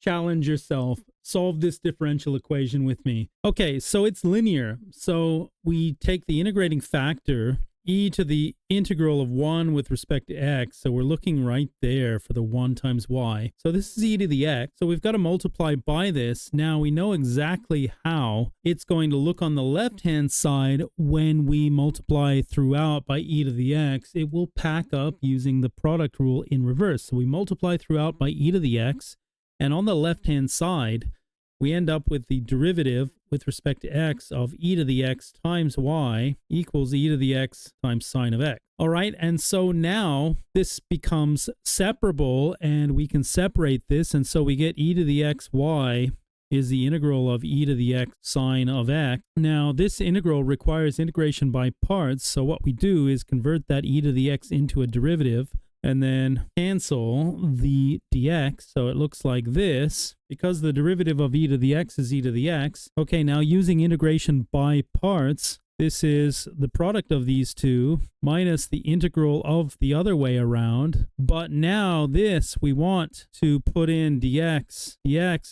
challenge yourself. Solve this differential equation with me. Okay, so it's linear. So we take the integrating factor, e to the integral of 1 with respect to x. So we're looking right there for the 1 times y. So this is e to the x. So we've got to multiply by this. Now we know exactly how it's going to look on the left-hand side when we multiply throughout by e to the x. It will pack up using the product rule in reverse. So we multiply throughout by e to the x. And on the left-hand side, we end up with the derivative with respect to x of e to the x times y equals e to the x times sine of x. All right, and so now this becomes separable, and we can separate this, and so we get e to the x y is the integral of e to the x sine of x. Now, this integral requires integration by parts, so what we do is convert that e to the x into a derivative, and then cancel the dx, so it looks like this. Because the derivative of e to the x is e to the x. Okay, now using integration by parts, this is the product of these two minus the integral of the other way around. But now this, we want to put in dx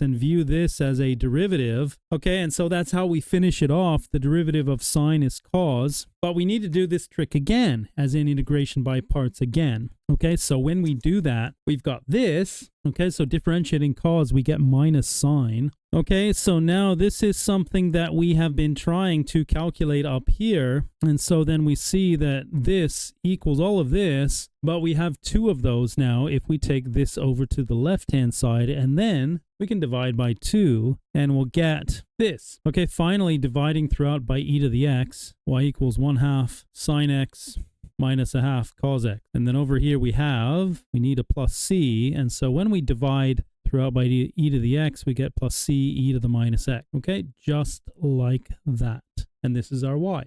and view this as a derivative. Okay, and so that's how we finish it off. The derivative of sine is cos. But we need to do this trick again, as in integration by parts again. Okay, so when we do that, we've got this. Okay, so differentiating cos, we get minus sine. Okay, so now this is something that we have been trying to calculate up here. And so then we see that this equals all of this, but we have two of those now if we take this over to the left-hand side, and then we can divide by 2, and we'll get this. Okay, finally dividing throughout by e to the x, y equals 1/2 sine x minus 1/2 cos x. And then over here we need a plus c, and so when we divide throughout by e to the x, we get plus c e to the minus x. Okay, just like that. And this is our y.